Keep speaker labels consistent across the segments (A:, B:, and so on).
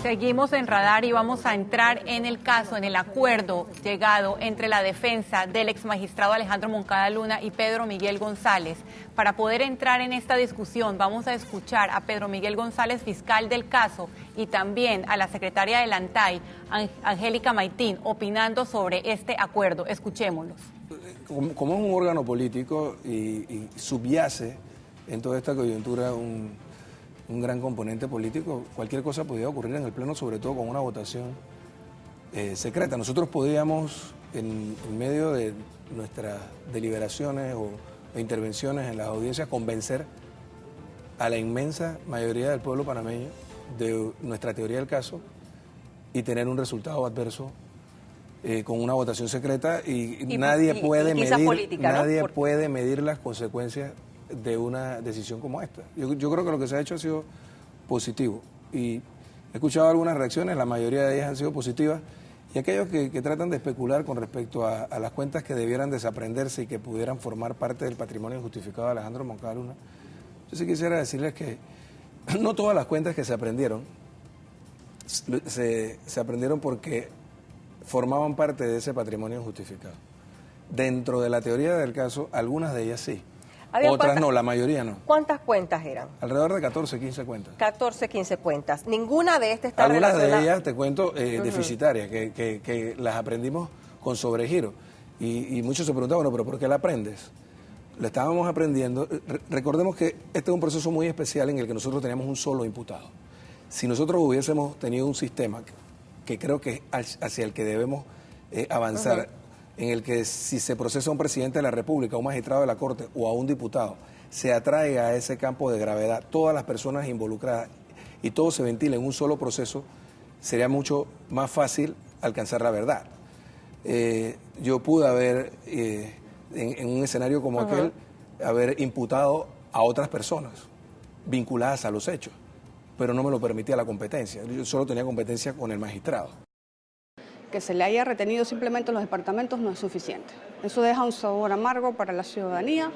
A: Seguimos en Radar y vamos a entrar en el caso, en el acuerdo llegado entre la defensa del exmagistrado Alejandro Moncada Luna y Pedro Miguel González. Para poder entrar en esta discusión vamos a escuchar a Pedro Miguel González, fiscal del caso, y también a la secretaria del ANTAI, Angélica Maitín, opinando sobre este acuerdo. Escuchémoslos.
B: Como es un órgano político y subyace en toda esta coyuntura un gran componente político, cualquier cosa podía ocurrir en el Pleno, sobre todo con una votación secreta. Nosotros podíamos, en medio de nuestras deliberaciones o intervenciones en las audiencias, convencer a la inmensa mayoría del pueblo panameño de nuestra teoría del caso y tener un resultado adverso con una votación secreta y nadie puede medir las consecuencias de una decisión como esta. Yo creo que lo que se ha hecho ha sido positivo y he escuchado algunas reacciones, la mayoría de ellas han sido positivas, y aquellos que tratan de especular con respecto a las cuentas que debieran desaprenderse y que pudieran formar parte del patrimonio injustificado de Alejandro Moncada Luna, yo sí quisiera decirles que no todas las cuentas que se aprendieron se aprendieron porque formaban parte de ese patrimonio injustificado. Dentro de la teoría del caso, algunas de ellas sí. Otras no, la mayoría no.
C: ¿Cuántas cuentas eran?
B: Alrededor de 14, 15 cuentas.
C: 14, 15 cuentas. Ninguna de estas está relacionada.
B: Algunas de ellas, te cuento, deficitarias, que las aprendimos con sobregiro. Y muchos se preguntaban, bueno, pero ¿por qué la aprendes? La estábamos aprendiendo. Recordemos que este es un proceso muy especial en el que nosotros teníamos un solo imputado. Si nosotros hubiésemos tenido un sistema que creo que es hacia el que debemos avanzar, en el que si se procesa a un presidente de la República, a un magistrado de la Corte o a un diputado, se atraiga a ese campo de gravedad todas las personas involucradas y todo se ventila en un solo proceso, sería mucho más fácil alcanzar la verdad. Yo pude haber, en un escenario como aquel, haber imputado a otras personas vinculadas a los hechos, pero no me lo permitía la competencia. Yo solo tenía competencia con el magistrado.
D: Que se le haya retenido simplemente los departamentos no es suficiente. Eso deja un sabor amargo para la ciudadanía,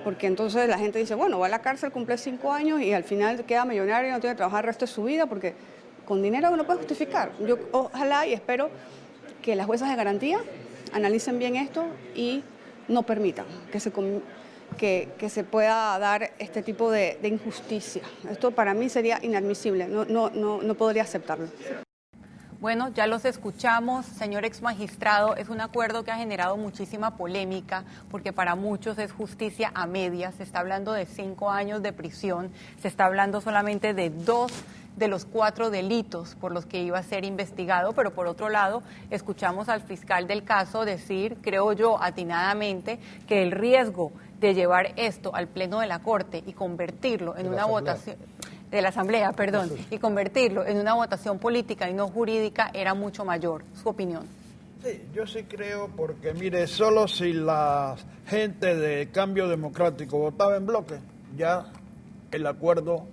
D: porque entonces la gente dice, bueno, va a la cárcel, cumple 5 años y al final queda millonario y no tiene que trabajar el resto de su vida, porque con dinero uno puede justificar. Yo ojalá y espero que las juezas de garantía analicen bien esto y no permitan que se pueda dar este tipo de injusticia. Esto para mí sería inadmisible, no podría aceptarlo.
A: Bueno, ya los escuchamos, señor exmagistrado, es un acuerdo que ha generado muchísima polémica porque para muchos es justicia a medias, se está hablando de 5 años de prisión, se está hablando solamente de 2 de los 4 delitos por los que iba a ser investigado, pero por otro lado escuchamos al fiscal del caso decir, creo yo atinadamente, que el riesgo de llevar esto al Pleno de la Corte y convertirlo en una votación de la Asamblea, perdón, y convertirlo en una votación política y no jurídica era mucho mayor. ¿Su opinión?
E: Sí, yo sí creo, porque mire, solo si la gente de Cambio Democrático votaba en bloque, ya el acuerdo,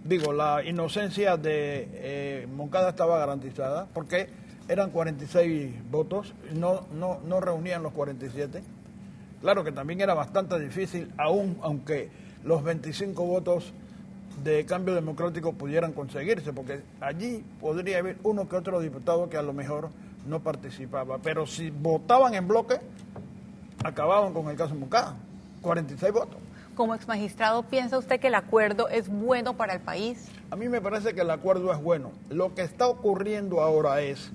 E: la inocencia de Moncada estaba garantizada, porque eran 46 votos, no reunían los 47. Claro que también era bastante difícil, aunque los 25 votos de Cambio Democrático pudieran conseguirse, porque allí podría haber uno que otro diputado que a lo mejor no participaba, pero si votaban en bloque, acababan con el caso Moncada, 46 votos.
A: Como exmagistrado, ¿piensa usted que el acuerdo es bueno para el país?
E: A mí me parece que el acuerdo es bueno. Lo que está ocurriendo ahora es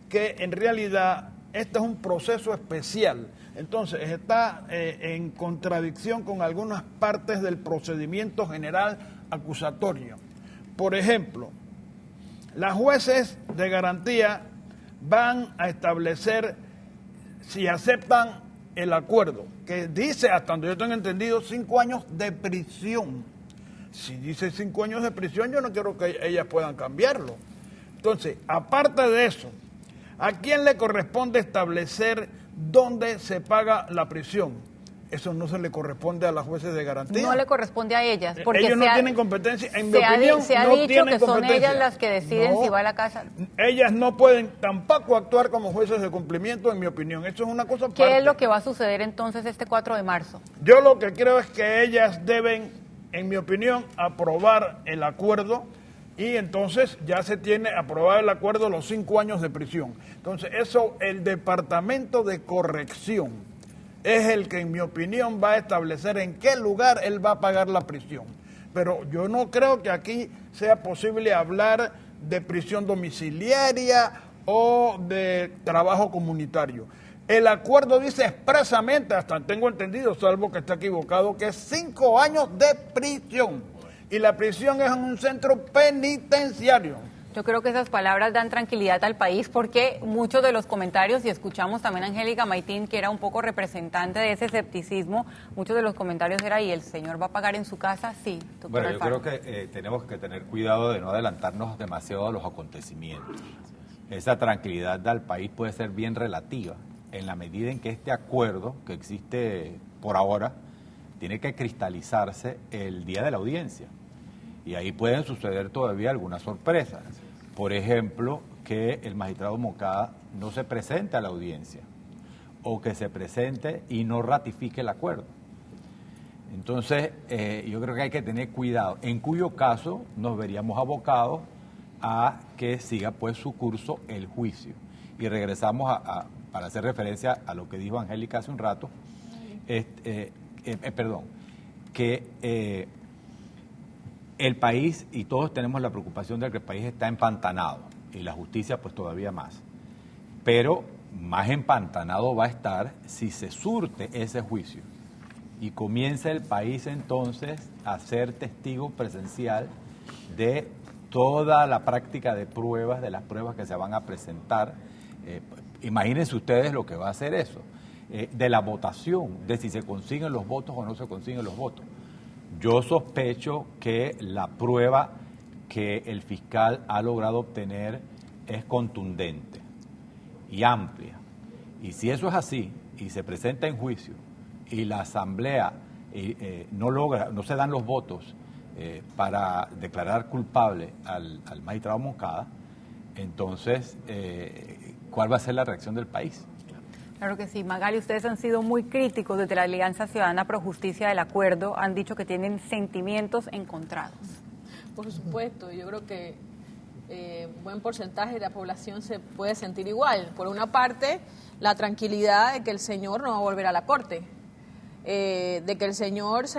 E: que en realidad este es un proceso especial. Entonces está en contradicción con algunas partes del procedimiento general acusatorio. Por ejemplo, las jueces de garantía van a establecer si aceptan el acuerdo, que dice, hasta donde yo tengo entendido, 5 años de prisión. Si dice 5 años de prisión, yo no quiero que ellas puedan cambiarlo. Entonces, aparte de eso, ¿a quién le corresponde establecer dónde se paga la prisión? Eso no se le corresponde a las jueces de garantía.
A: No le corresponde a ellas. Porque
E: ellos no tienen competencia. En mi opinión,
A: se ha dicho que son ellas las que deciden si va a la casa.
E: Ellas no pueden tampoco actuar como jueces de cumplimiento, en mi opinión. Eso es una cosa aparte.
A: ¿Qué es lo que va a suceder entonces este 4 de marzo?
E: Yo lo que creo es que ellas deben, en mi opinión, aprobar el acuerdo y entonces ya se tiene aprobado el acuerdo de los 5 años de prisión. Entonces eso, el Departamento de Corrección es el que, en mi opinión, va a establecer en qué lugar él va a pagar la prisión. Pero yo no creo que aquí sea posible hablar de prisión domiciliaria o de trabajo comunitario. El acuerdo dice expresamente, hasta tengo entendido, salvo que esté equivocado, que es 5 años de prisión. Y la prisión es en un centro penitenciario.
A: Yo creo que esas palabras dan tranquilidad al país porque muchos de los comentarios, y escuchamos también a Angélica Maitín, que era un poco representante de ese escepticismo, muchos de los comentarios era, ¿y el señor va a pagar en su casa? Sí, doctor
F: Bueno,
A: Alfaro.
F: yo creo que tenemos que tener cuidado de no adelantarnos demasiado a los acontecimientos. Esa tranquilidad al país puede ser bien relativa, en la medida en que este acuerdo que existe por ahora tiene que cristalizarse el día de la audiencia. Y ahí pueden suceder todavía algunas sorpresas. Por ejemplo, que el magistrado Moncada no se presente a la audiencia o que se presente y no ratifique el acuerdo. Entonces, yo creo que hay que tener cuidado, en cuyo caso nos veríamos abocados a que siga pues su curso el juicio. Y regresamos para hacer referencia a lo que dijo Angélica hace un rato, que el país, y todos tenemos la preocupación de que el país está empantanado, y la justicia pues todavía más. Pero más empantanado va a estar si se surte ese juicio y comienza el país entonces a ser testigo presencial de toda la práctica de pruebas, de las pruebas que se van a presentar. Imagínense ustedes lo que va a hacer eso, de la votación, de si se consiguen los votos o no se consiguen los votos. Yo sospecho que la prueba que el fiscal ha logrado obtener es contundente y amplia. Y si eso es así, y se presenta en juicio, y la Asamblea no se dan los votos para declarar culpable al magistrado Moncada, entonces, ¿cuál va a ser la reacción del país?
A: Claro que sí. Magali, ustedes han sido muy críticos desde la Alianza Ciudadana Pro Justicia del acuerdo, han dicho que tienen sentimientos encontrados.
G: Por supuesto, yo creo que buen porcentaje de la población se puede sentir igual. Por una parte, la tranquilidad de que el señor no va a volver a la corte, de que el señor se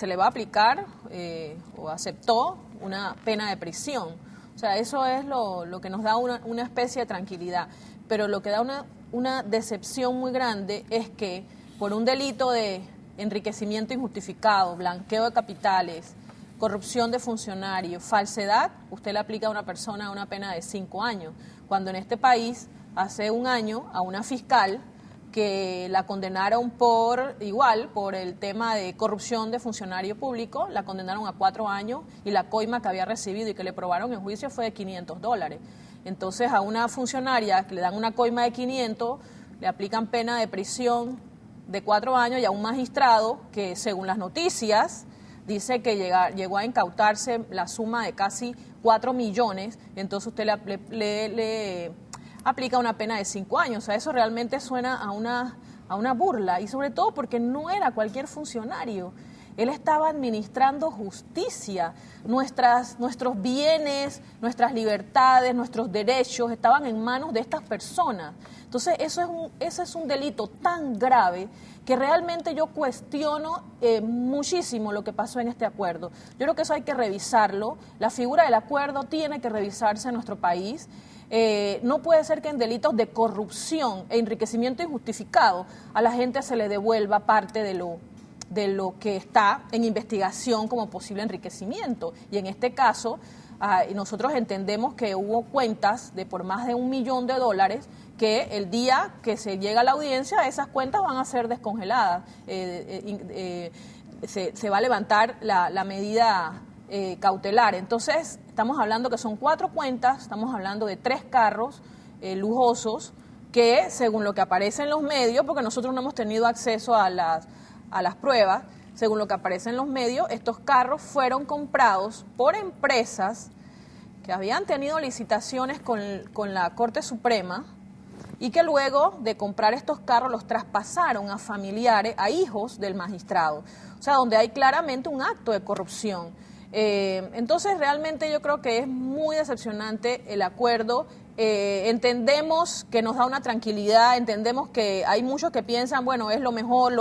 G: le va a aplicar o aceptó una pena de prisión. O sea, eso es lo que nos da una especie de tranquilidad. Pero lo que da una decepción muy grande es que por un delito de enriquecimiento injustificado, blanqueo de capitales, corrupción de funcionarios, falsedad, usted le aplica a una persona una pena de 5 años, cuando en este país hace un año a una fiscal que la condenaron por el tema de corrupción de funcionario público, la condenaron a 4 años y la coima que había recibido y que le probaron en juicio fue de $500. Entonces a una funcionaria que le dan una coima de 500, le aplican pena de prisión de 4 años, y a un magistrado que, según las noticias, dice que llegó a incautarse la suma de casi 4 millones, entonces usted le aplica una pena de 5 años. O sea, eso realmente suena a una burla, y sobre todo porque no era cualquier funcionario. Él estaba administrando justicia. Nuestros bienes, nuestras libertades, nuestros derechos estaban en manos de estas personas. Entonces, eso es un delito tan grave que realmente yo cuestiono muchísimo lo que pasó en este acuerdo. Yo creo que eso hay que revisarlo. La figura del acuerdo tiene que revisarse en nuestro país. No puede ser que en delitos de corrupción e enriquecimiento injustificado a la gente se le devuelva parte de lo que está en investigación como posible enriquecimiento. Y en este caso, nosotros entendemos que hubo cuentas de por más de $1 millón que el día que se llega a la audiencia, esas cuentas van a ser descongeladas. Se va a levantar la medida cautelar. Entonces, estamos hablando que son 4 cuentas, estamos hablando de 3 carros lujosos que, según lo que aparece en los medios, porque nosotros no hemos tenido acceso a las pruebas, según lo que aparece en los medios, estos carros fueron comprados por empresas que habían tenido licitaciones con la Corte Suprema y que luego de comprar estos carros los traspasaron a familiares, a hijos del magistrado. O sea, donde hay claramente un acto de corrupción. Entonces, realmente yo creo que es muy decepcionante el acuerdo. Entendemos que nos da una tranquilidad, entendemos que hay muchos que piensan, bueno, es lo mejor,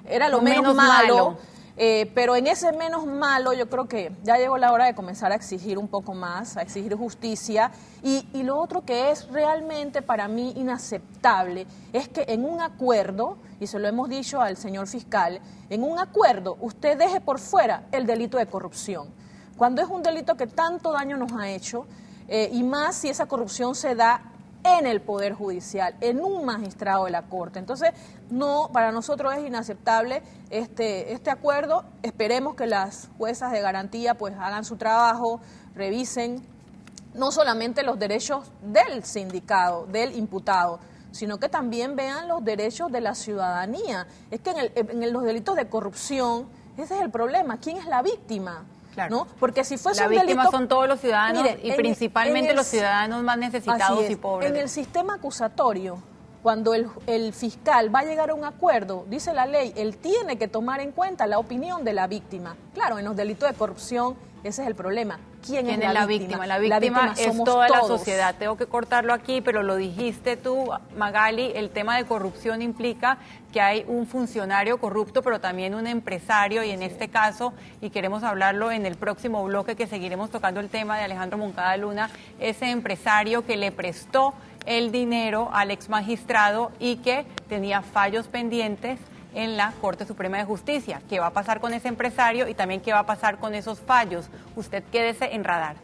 G: era lo menos malo. Pero en ese menos malo yo creo que ya llegó la hora de comenzar a exigir un poco más, a exigir justicia. Y lo otro que es realmente para mí inaceptable es que en un acuerdo, y se lo hemos dicho al señor fiscal, en un acuerdo usted deje por fuera el delito de corrupción. Cuando es un delito que tanto daño nos ha hecho, y más si esa corrupción se da en el Poder Judicial, en un magistrado de la Corte. Entonces, no, para nosotros es inaceptable este acuerdo. Esperemos que las juezas de garantía pues hagan su trabajo, revisen no solamente los derechos del sindicado, del imputado, sino que también vean los derechos de la ciudadanía. Es que en los delitos de corrupción, ese es el problema. ¿Quién es la víctima?
A: Claro.
G: ¿No? Porque si fuese
A: la
G: un
A: víctima
G: delito,
A: son todos los ciudadanos,
G: mire,
A: y principalmente los ciudadanos más necesitados y pobres.
G: En el sistema acusatorio, cuando el fiscal va a llegar a un acuerdo, dice la ley, él tiene que tomar en cuenta la opinión de la víctima. Claro, en los delitos de corrupción ese es el problema. ¿Quién es la víctima?
A: La víctima es
G: somos
A: toda
G: todos.
A: la sociedad. Tengo que cortarlo aquí, pero lo dijiste tú, Magali, el tema de corrupción implica que hay un funcionario corrupto, pero también un empresario, y en este caso, y queremos hablarlo en el próximo bloque, que seguiremos tocando el tema de Alejandro Moncada Luna, ese empresario que le prestó el dinero al ex magistrado y que tenía fallos pendientes en la Corte Suprema de Justicia. ¿Qué va a pasar con ese empresario y también qué va a pasar con esos fallos? Usted quédese en Radar.